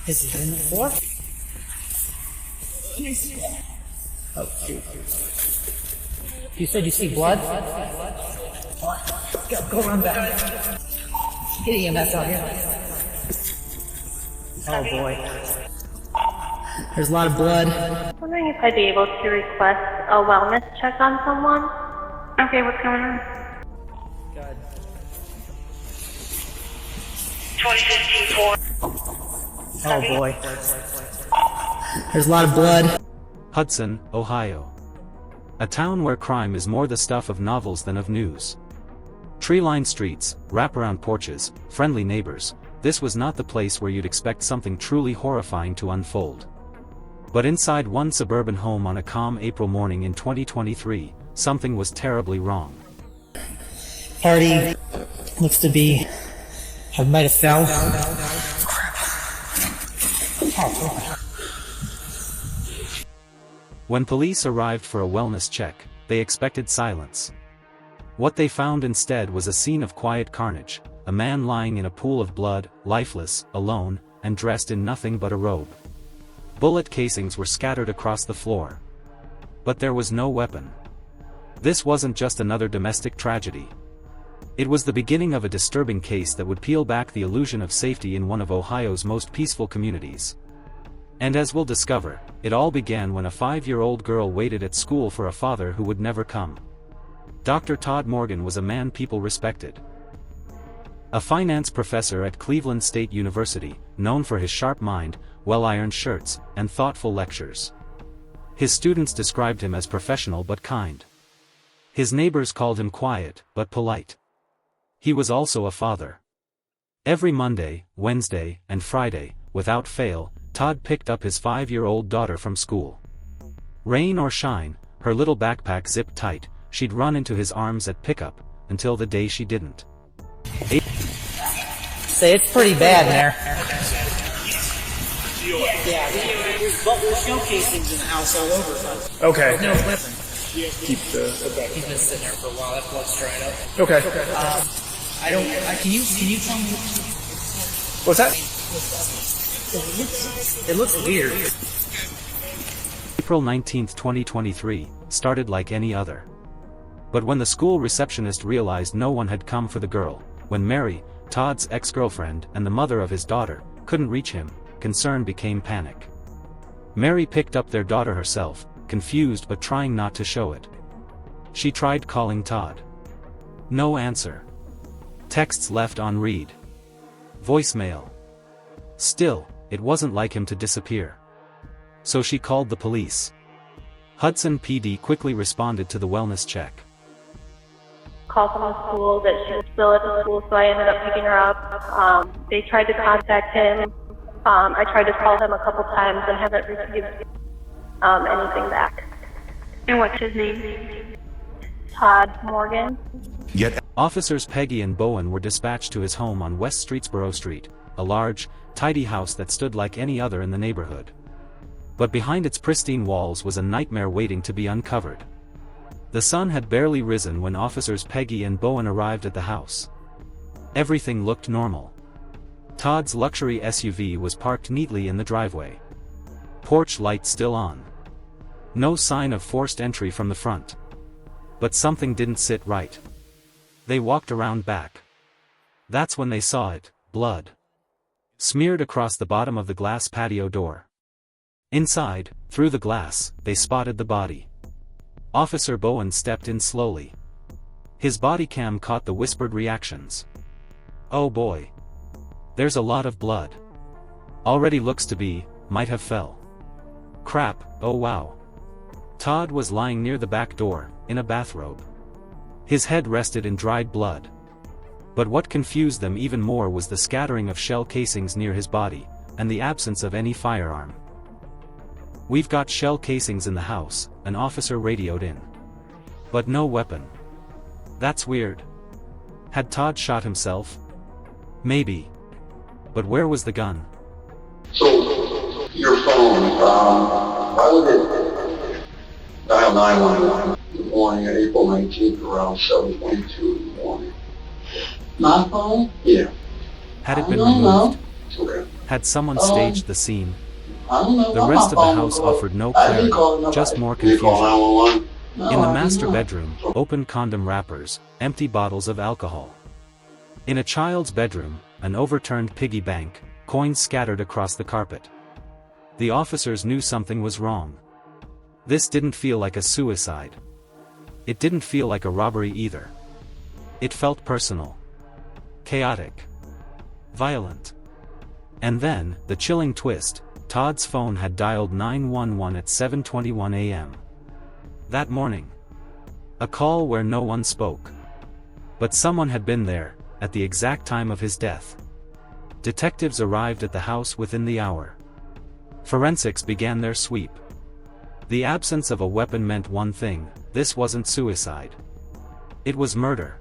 Is he in the floor? Oh, shoot. You said you see blood? Go run back. Get EMS out here. Oh boy. There's a lot of blood. I'm wondering if I'd be able to request a wellness check on someone. Okay, what's going on? Good. 2015-4. Oh boy. There's a lot of blood. Hudson, Ohio. A town where crime is more the stuff of novels than of news. Tree-lined streets, wraparound porches, friendly neighbors. This was not the place where you'd expect something truly horrifying to unfold. But inside one suburban home on a calm April morning in 2023, something was terribly wrong. Party looks to be... I might have fell. Oh, When police arrived for a wellness check, they expected silence. What they found instead was a scene of quiet carnage, a man lying in a pool of blood, lifeless, alone, and dressed in nothing but a robe. Bullet casings were scattered across the floor. But there was no weapon. This wasn't just another domestic tragedy. It was the beginning of a disturbing case that would peel back the illusion of safety in one of Ohio's most peaceful communities. And as we'll discover, it all began when a 5-year-old girl waited at school for a father who would never come. Dr. Todd Morgan was a man people respected. A finance professor at Cleveland State University, known for his sharp mind, well-ironed shirts, and thoughtful lectures. His students described him as professional but kind. His neighbors called him quiet but polite. He was also a father. Every Monday, Wednesday, and Friday, without fail, Todd picked up his 5-year-old daughter from school. Rain or shine, her little backpack zipped tight, she'd run into his arms at pickup, until the day she didn't. say it's pretty bad in there. Yeah, there's shell casings in the house all over. Okay. No weapon. Keep the... Okay. He's been sitting there for a while. That blood's dried up. Okay. Can you tell me? What's that? It looks weird. April 19, 2023, started like any other. But when the school receptionist realized no one had come for the girl, when Mary, Todd's ex-girlfriend and the mother of his daughter, couldn't reach him, concern became panic. Mary picked up their daughter herself, confused but trying not to show it. She tried calling Todd. No answer. Texts left on read. Voicemail. Still, it wasn't like him to disappear. So she called the police. Hudson PD quickly responded to the wellness check. Called from the school that she was still at the school, so I ended up picking her up. They tried to contact him. I tried to call him a couple times and haven't received anything back. And what's his name? Todd Morgan. Officers Peggy and Bowen were dispatched to his home on West Streetsboro Street, a large, tidy house that stood like any other in the neighborhood. But behind its pristine walls was a nightmare waiting to be uncovered. The sun had barely risen when officers Peggy and Bowen arrived at the house. Everything looked normal. Todd's luxury SUV was parked neatly in the driveway. Porch light still on. No sign of forced entry from the front. But something didn't sit right. They walked around back. That's when they saw it, blood. Smeared across the bottom of the glass patio door. Inside, through the glass, they spotted the body. Officer Bowen stepped in slowly. His body cam caught the whispered reactions. Oh boy. There's a lot of blood. Already looks to be, might have fell. Crap, oh wow. Todd was lying near the back door, in a bathrobe. His head rested in dried blood. But what confused them even more was the scattering of shell casings near his body, and the absence of any firearm. We've got shell casings in the house, an officer radioed in. But no weapon. That's weird. Had Todd shot himself? Maybe. But where was the gun? So, your phone, why would it dial 911 in the morning on April 19th around 7:22 in the morning? My phone? Yeah. Had it been removed? Okay. Had someone staged the scene? I don't know. The rest of the house offered no clarity, just more confusion. In the master bedroom, open condom wrappers, empty bottles of alcohol. In a child's bedroom, an overturned piggy bank, coins scattered across the carpet. The officers knew something was wrong. This didn't feel like a suicide. It didn't feel like a robbery either. It felt personal. Chaotic. Violent. And then, the chilling twist, Todd's phone had dialed 911 at 7:21 a.m. that morning. A call where no one spoke. But someone had been there, at the exact time of his death. Detectives arrived at the house within the hour. Forensics began their sweep. The absence of a weapon meant one thing: this wasn't suicide. It was murder.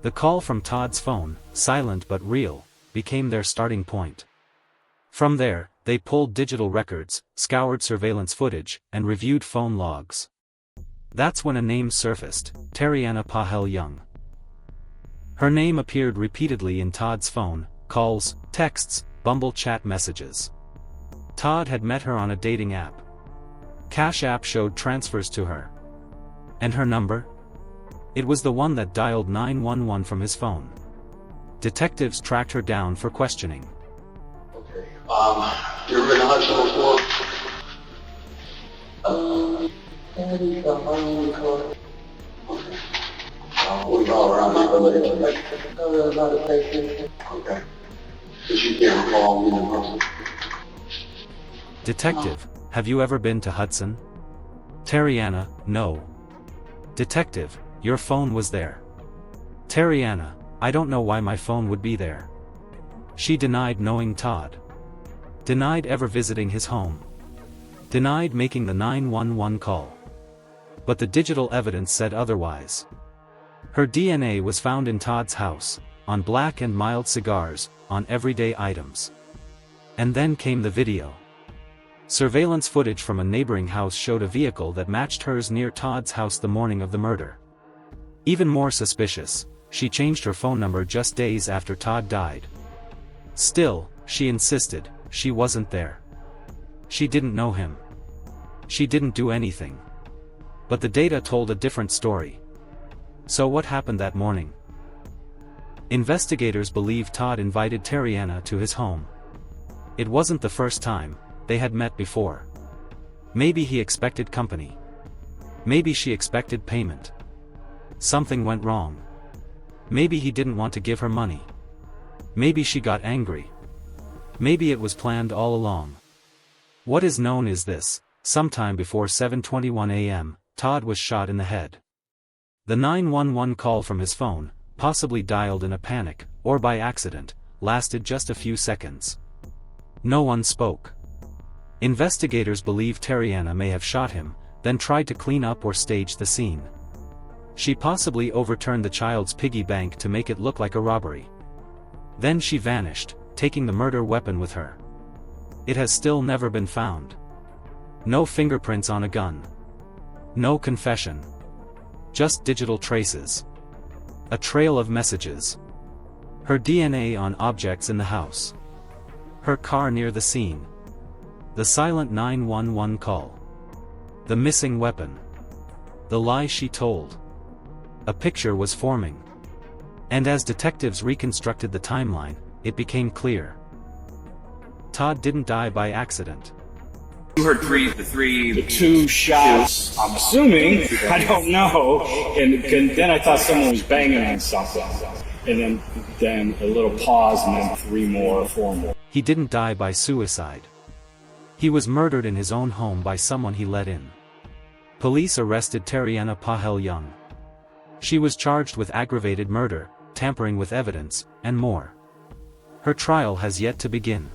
The call from Todd's phone, silent but real, became their starting point. From there, they pulled digital records, scoured surveillance footage, and reviewed phone logs. That's when a name surfaced: Tariana Pahel Young. Her name appeared repeatedly in Todd's phone, calls, texts, Bumble chat messages. Todd had met her on a dating app. Cash App showed transfers to her. And her number? It was the one that dialed 911 from his phone. Detectives tracked her down for questioning. Okay. You ever been to Hudson before? Okay. What about around there? Okay. But you can't recall me in person? Detective, have you ever been to Hudson? Tariana, no. Detective, your phone was there. Tariana, I don't know why my phone would be there. She denied knowing Todd. Denied ever visiting his home. Denied making the 911 call. But the digital evidence said otherwise. Her DNA was found in Todd's house, on black and mild cigars, on everyday items. And then came the video. Surveillance footage from a neighboring house showed a vehicle that matched hers near Todd's house the morning of the murder. Even more suspicious, she changed her phone number just days after Todd died. Still, she insisted, she wasn't there. She didn't know him. She didn't do anything. But the data told a different story. So what happened that morning? Investigators believe Todd invited Tariana to his home. It wasn't the first time, they had met before. Maybe he expected company. Maybe she expected payment. Something went wrong. Maybe he didn't want to give her money. Maybe she got angry. Maybe it was planned all along. What is known is this: sometime before 7:21 a.m., Todd was shot in the head. The 911 call from his phone, possibly dialed in a panic, or by accident, lasted just a few seconds. No one spoke. Investigators believe Tariana may have shot him, then tried to clean up or stage the scene. She possibly overturned the child's piggy bank to make it look like a robbery. Then she vanished, taking the murder weapon with her. It has still never been found. No fingerprints on a gun. No confession. Just digital traces. A trail of messages. Her DNA on objects in the house. Her car near the scene. The silent 911 call. The missing weapon. The lie she told. A picture was forming. And as detectives reconstructed the timeline, it became clear. Todd didn't die by accident. You heard the two shots. I'm assuming. I don't know. And then I thought someone was banging on something. And then a little pause, and then four more. He didn't die by suicide. He was murdered in his own home by someone he let in. Police arrested Tariana Pahel Young. She was charged with aggravated murder, tampering with evidence, and more. Her trial has yet to begin.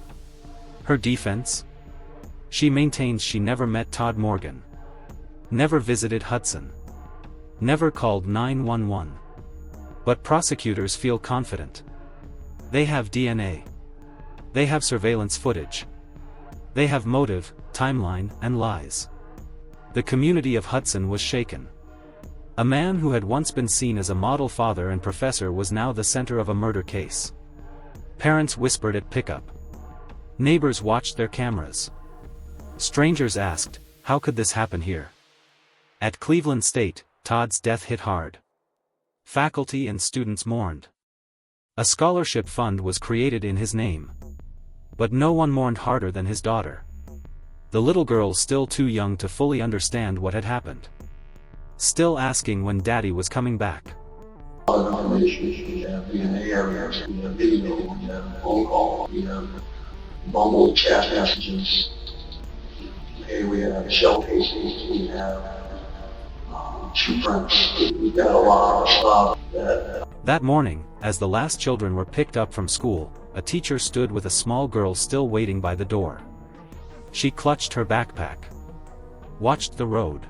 Her defense? She maintains she never met Todd Morgan. Never visited Hudson. Never called 911. But prosecutors feel confident. They have DNA. They have surveillance footage. They have motive, timeline, and lies. The community of Hudson was shaken. A man who had once been seen as a model father and professor was now the center of a murder case. Parents whispered at pickup. Neighbors watched their cameras. Strangers asked, how could this happen here? At Cleveland State, Todd's death hit hard. Faculty and students mourned. A scholarship fund was created in his name. But no one mourned harder than his daughter. The little girl, still too young to fully understand what had happened. Still asking when Daddy was coming back. A lot of information. We have DNA evidence, we have video, we have phone call, we have mumbled chat messages. Okay, we have shell casings, we have shoe prints. We've got a lot of stuff That morning, as the last children were picked up from school, a teacher stood with a small girl still waiting by the door. She clutched her backpack, watched the road,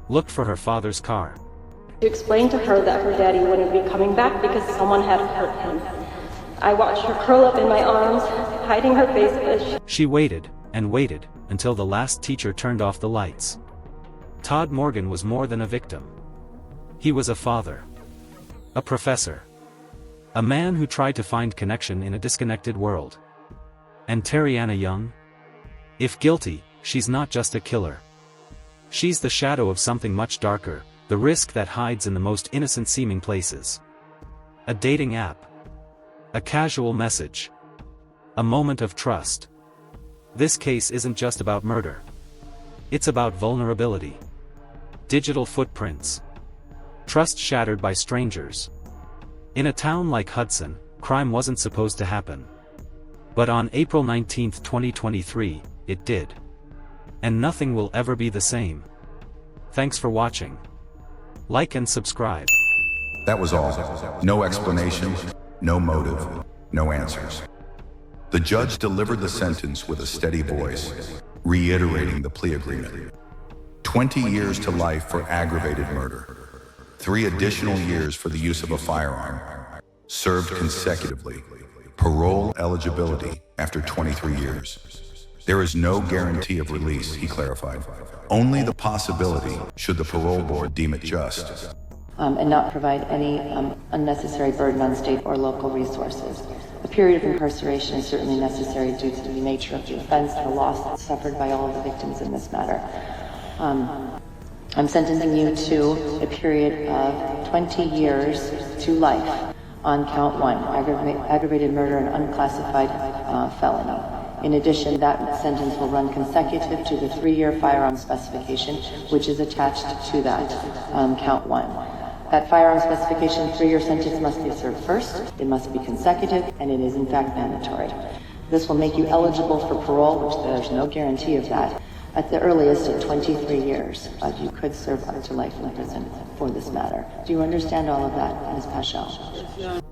looked for her father's car. To explain to her that her daddy wouldn't be coming back because someone had hurt him. I watched her curl up in my arms, hiding her face as She waited, and waited, until the last teacher turned off the lights. Todd Morgan was more than a victim. He was a father. A professor. A man who tried to find connection in a disconnected world. And Terriana Young? If guilty, she's not just a killer. She's the shadow of something much darker, the risk that hides in the most innocent-seeming places. A dating app. A casual message. A moment of trust. This case isn't just about murder. It's about vulnerability. Digital footprints. Trust shattered by strangers. In a town like Hudson, crime wasn't supposed to happen. But on April 19, 2023, it did. And nothing will ever be the same. Thanks for watching. Like and subscribe. That was all. No explanation, no motive, no answers. The judge delivered the sentence with a steady voice, reiterating the plea agreement. 20 years to life for aggravated murder. 3 additional years for the use of a firearm. Served consecutively. Parole eligibility after 23 years. There is no guarantee of release, he clarified. Only the possibility, should the parole board deem it just. And not provide any unnecessary burden on state or local resources. A period of incarceration is certainly necessary due to the nature of the offense and the loss suffered by all of the victims in this matter. I'm sentencing you to a period of 20 years to life on count 1, aggravated murder and unclassified felony. In addition, that sentence will run consecutive to the 3-year firearm specification, which is attached to that count 1. That firearm specification 3-year sentence must be served first, it must be consecutive, and it is in fact mandatory. This will make you eligible for parole, which there's no guarantee of that, at the earliest at 23 years. But you could serve up to life in prison for this matter. Do you understand all of that, Ms. Paschal?